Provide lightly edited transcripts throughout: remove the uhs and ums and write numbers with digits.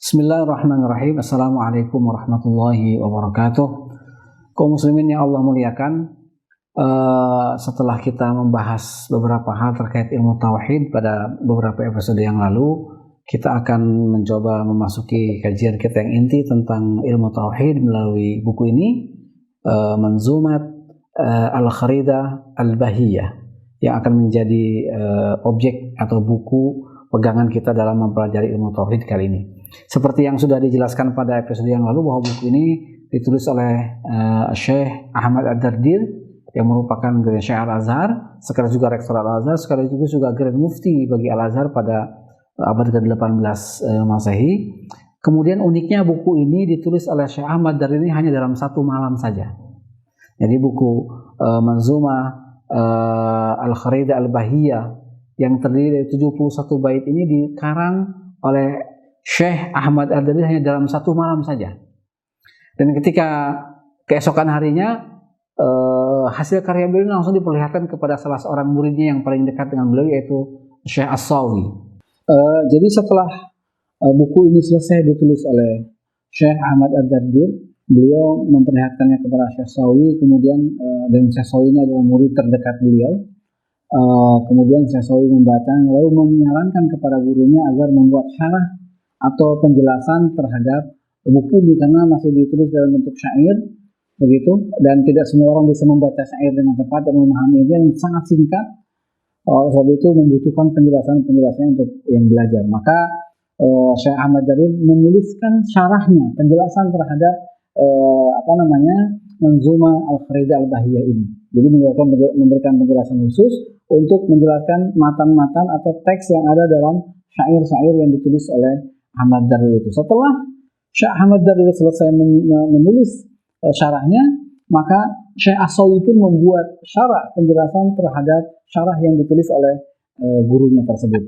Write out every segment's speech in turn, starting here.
Bismillahirrahmanirrahim. Assalamualaikum warahmatullahi wabarakatuh. Kaum muslimin yang Allah muliakan, setelah kita membahas beberapa hal terkait ilmu tauhid pada beberapa episode yang lalu, kita akan mencoba memasuki kajian kita yang inti tentang ilmu tauhid melalui buku ini, Manzumat Al-Kharidah Al-Bahiyah, yang akan menjadi objek atau buku pegangan kita dalam mempelajari ilmu tauhid kali ini. Seperti yang sudah dijelaskan pada episode yang lalu, bahwa buku ini ditulis oleh Syekh Ahmad Ad-Dardir yang merupakan Grand Syekh Al-Azhar, sekaligus juga Rektor Al-Azhar, sekaligus juga Grand Mufti bagi Al-Azhar pada abad ke-18 Masehi. Kemudian uniknya buku ini ditulis oleh Syekh Ahmad Ad-Dardir ini hanya dalam satu malam saja. Jadi buku Manzumah Al-Kharidah Al-Bahiyah yang terdiri dari 71 bait ini dikarang oleh Syekh Ahmad Ad-Dardir hanya dalam satu malam saja. Dan ketika keesokan harinya hasil karya beliau langsung diperlihatkan kepada salah seorang muridnya yang paling dekat dengan beliau, yaitu Syekh As-Sawi. Jadi setelah buku ini selesai ditulis oleh Syekh Ahmad Ad-Dardir, beliau memperlihatkannya kepada Syekh Sawi, kemudian dan Syekh Sawi ini adalah murid terdekat beliau. Kemudian Syekh Sawi membacanya lalu menyarankan kepada gurunya agar membuat syarah atau penjelasan terhadap buku ini, karena masih ditulis dalam bentuk syair begitu, dan tidak semua orang bisa membaca syair dengan tepat dan memahaminya, dan sangat singkat. Oleh sebab itu membutuhkan penjelasan untuk yang belajar. Maka Syekh Ahmad Dardir menuliskan syarahnya, penjelasan terhadap Manzumah Al-Kharidah Al-Bahiyah ini. Jadi memberikan penjelasan khusus untuk menjelaskan matan-matan atau teks yang ada dalam syair-syair yang ditulis oleh Ahmad Dardir itu. Setelah Syekh Ahmad Dardir selesai menulis syarahnya, maka Syekh As-Sawi pun membuat syarah penjelasan terhadap syarah yang ditulis oleh gurunya tersebut.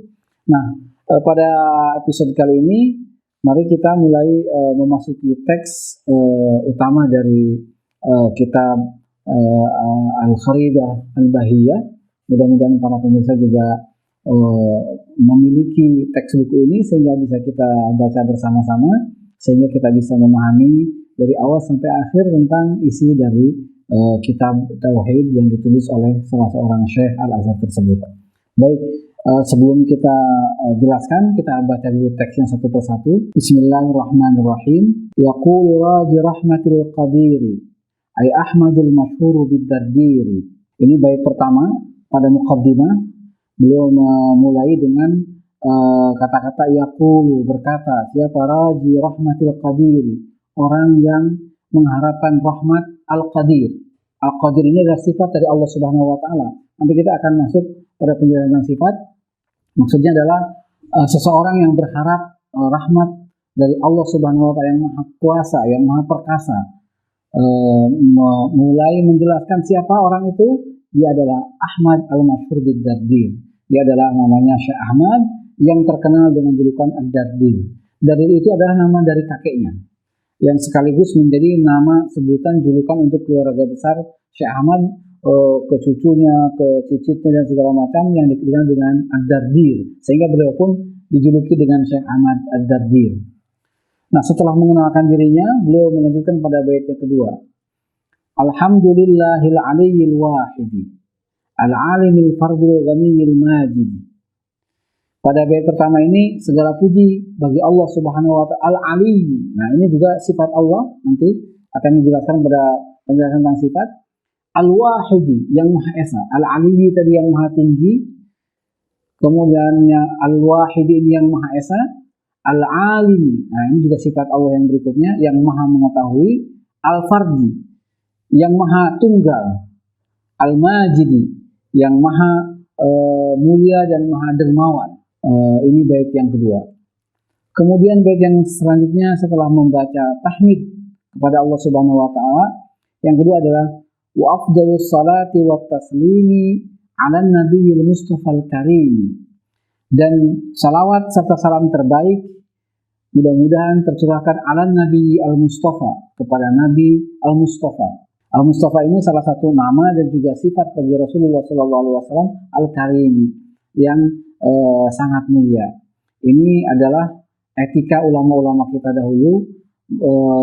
Nah, pada episode kali ini, mari kita mulai memasuki teks utama dari kitab Al-Kharidah Al-Bahiyah. Mudah-mudahan para pemirsa juga memiliki teks buku ini sehingga bisa kita baca bersama-sama, sehingga kita bisa memahami dari awal sampai akhir tentang isi dari kitab tauhid yang ditulis oleh salah seorang Syekh Al-Azhar tersebut. Baik, sebelum kita jelaskan, kita baca dulu teksnya satu persatu. Bismillahirrahmanirrahim. Yaqulu raji rahmatil qadiri ay Ahmadul masyhuru bid-Dardiri. Ini bait pertama pada muqaddimah. Beliau memulai dengan kata-kata yaqulu, berkata, siapa raji rahmatil qadiri, orang yang mengharapkan rahmat al-qadir. Al-qadir ini adalah sifat dari Allah Subhanahu wa taala. Nanti kita akan masuk pada penjelasan sifat. Maksudnya adalah seseorang yang berharap rahmat dari Allah Subhanahu wa taala yang maha kuasa, yang maha perkasa. Mulai menjelaskan siapa orang itu. Dia adalah Ahmad al-Masyhur bid-Dardir. Dia adalah namanya Syekh Ahmad yang terkenal dengan julukan Ad-Dardir. Dardir itu adalah nama dari kakeknya, yang sekaligus menjadi nama sebutan julukan untuk keluarga besar Syekh Ahmad, ke cucunya, ke cicitnya dan segala macam yang dikenal dengan Ad-Dardir, sehingga beliau pun dijuluki dengan Syekh Ahmad Ad-Dardir. Nah, setelah mengenalkan dirinya, beliau melanjutkan pada bait yang kedua. Alhamdulillahil aliyyil wahidi al-alimil fardil ghaniyil majid. Pada bait pertama ini, segala puji bagi Allah Subhanahu wa taala al-aliyyi. Nah, ini juga sifat Allah, nanti akan dijelaskan pada penjelasan tentang sifat. Al-wahidi, yang maha esa. Al-aliyyi tadi yang maha tinggi, kemudian al-wahidi ini yang maha esa. Al-alimi, nah ini juga sifat Allah yang berikutnya, yang maha mengetahui. Al-fardi, yang maha tunggal. Al-majidi, yang maha mulia dan maha dermawan. Ini bait yang kedua. Kemudian bait yang selanjutnya setelah membaca tahmid kepada Allah Subhanahu wa taala, yang kedua adalah wa afdhalus salati wat taslimi 'alan nabiyil mustafal karim. Dan salawat serta salam terbaik mudah-mudahan tercurahkan 'alan nabi al-mustafa, kepada Nabi al-Mustafa. Al-Mustafa ini salah satu nama dan juga sifat bagi Rasulullah SAW, Al-Karimi, yang sangat mulia. Ini adalah etika ulama-ulama kita dahulu,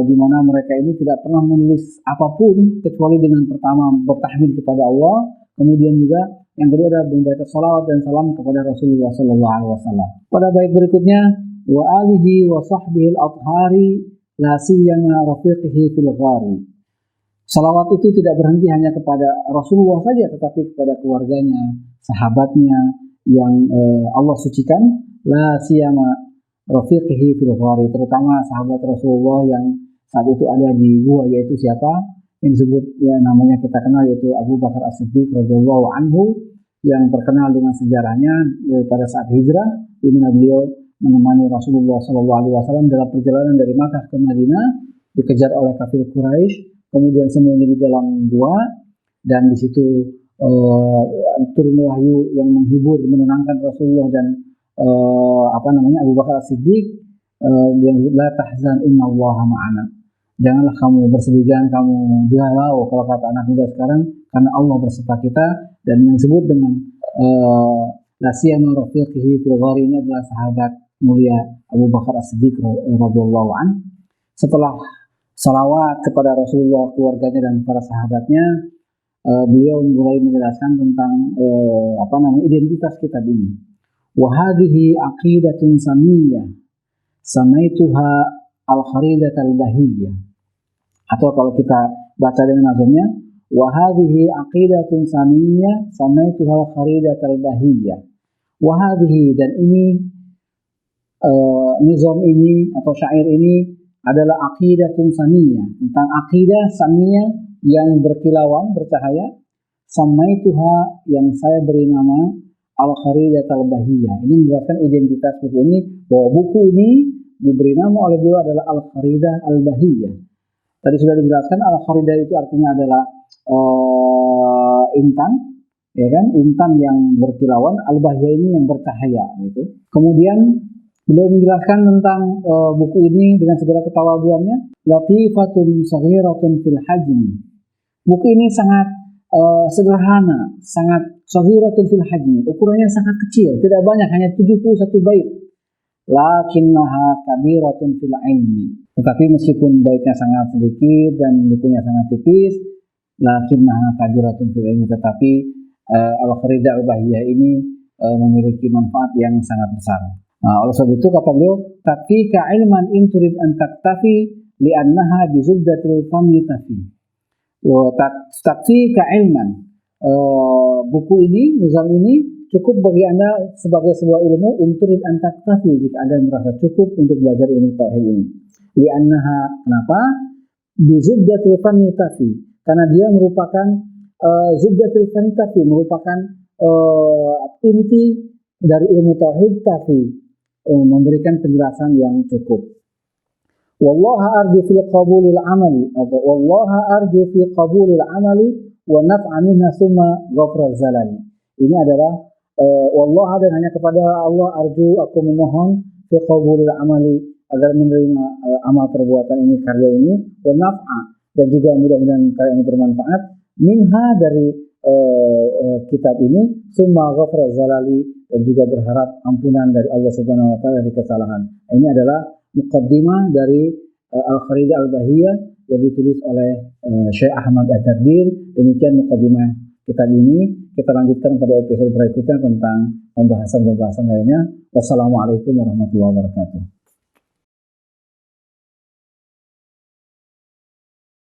di mana mereka ini tidak pernah menulis apapun kecuali dengan pertama bertahmid kepada Allah, kemudian juga yang kedua adalah membaca salawat dan salam kepada Rasulullah SAW. Pada bait berikutnya, wa alihi wa sahbihi al-athhari la siyama rafiqihi fil ghari. Salawat itu tidak berhenti hanya kepada Rasulullah saja, tetapi kepada keluarganya, sahabatnya yang Allah sucikan, la siyama rafiqihi fil ghari, terutama sahabat Rasulullah yang saat itu ada di gua, yaitu siapa? Yang disebut ya namanya kita kenal, yaitu Abu Bakar As-Siddiq radhiyallahu anhu, yang terkenal dengan sejarahnya pada saat hijrah, di mana beliau menemani Rasulullah SAW dalam perjalanan dari Makkah ke Madinah, dikejar oleh kafir Quraisy, kemudian sembunyi di dalam gua, dan di situ turun wahyu yang menghibur, menenangkan Rasulullah dan Abu Bakar As-Siddiq, yang la tahzan innallaha ma'ana. Janganlah kamu bersedih, jangan kamu galau, kalau kata anak muda sekarang, karena Allah berserta kita. Dan yang disebut dengan la siyama rafiqihi fil ghari ini adalah sahabat mulia Abu Bakar As-Siddiq radhiyallahu an. Setelah salawat kepada Rasulullah, keluarganya dan para sahabatnya, beliau mulai menjelaskan tentang identitas kitab ini. Wa hadhihi aqidatun samiyah samaituha al-kharidat al-bahiyyah. Atau kalau kita baca dengan nazamnya, wa hadhihi aqidatun samiyah samaituha al-kharidat al-bahiyyah. Wa hadhihi, dan ini nizam ini atau syair ini adalah aqidatun samiyah, tentang aqidah samiyah yang berkilauan, bercahaya, samaituha, yang saya beri nama Al-Kharidat Al-Bahiyyah. Ini menjelaskan identitas buku ini, bahwa buku ini diberi nama oleh beliau adalah Al-Kharidat Al-Bahiyyah. Tadi sudah dijelaskan, Al-Kharidat itu artinya adalah intan, ya kan? Intan yang berkilauan, Al-Bahiyyah ini yang bercahaya, gitu. Kemudian beliau menjelaskan tentang buku ini dengan segala ketawaduannya, latifatun saghiratun fil hajmi. Buku ini sangat sederhana, sangat saghiratun fil hajmi, ukurannya sangat kecil, tidak banyak, hanya 71 bait. Lakinnaha kabiratun fil ilmi. Tetapi meskipun baitnya sangat sedikit dan bukunya sangat tipis, lakinnaha kabiratun fil ilmi, tetapi Al-Kharidat Al-Bahiyyah ini memiliki manfaat yang sangat besar. Nah, oleh sebab itu kata beliau, takfika ilman in turid an taktafi li'annaha bizubdatil fani tafi. Takfika ilman, buku ini, nizam ini cukup bagi Anda sebagai sebuah ilmu, in turid an taktafi, jika Anda merasa cukup untuk belajar ilmu tauhid ini. Li'annaha, kenapa? Bizubdatil fani tafi, karena dia merupakan zubdatil fani tafi, merupakan inti dari ilmu tauhid, tafi, memberikan penjelasan yang cukup. Wallaha arju fil qabulil amali, atau wallaha arju fil qabulil amali wa naf'a minha summa ghafra zalali. Ini adalah wallaha, dan hanya kepada Allah arju, aku memohon, fil qabulil amali, agar menerima amal perbuatan ini, karya ini, wa naf'a, dan juga mudah-mudahan karya ini bermanfaat, minha, dari kitab ini, summa ghafra zalali, dan juga berharap ampunan dari Allah Subhanahu wa taala dari kesalahan. Ini adalah muqaddimah dari Al-Kharidat Al-Bahiyyah yang ditulis oleh Syekh Ahmad At-Tadbir. Demikian muqaddimah kitab ini. Kita lanjutkan pada episode berikutnya tentang pembahasan-pembahasan lainnya. Wassalamualaikum warahmatullahi wabarakatuh.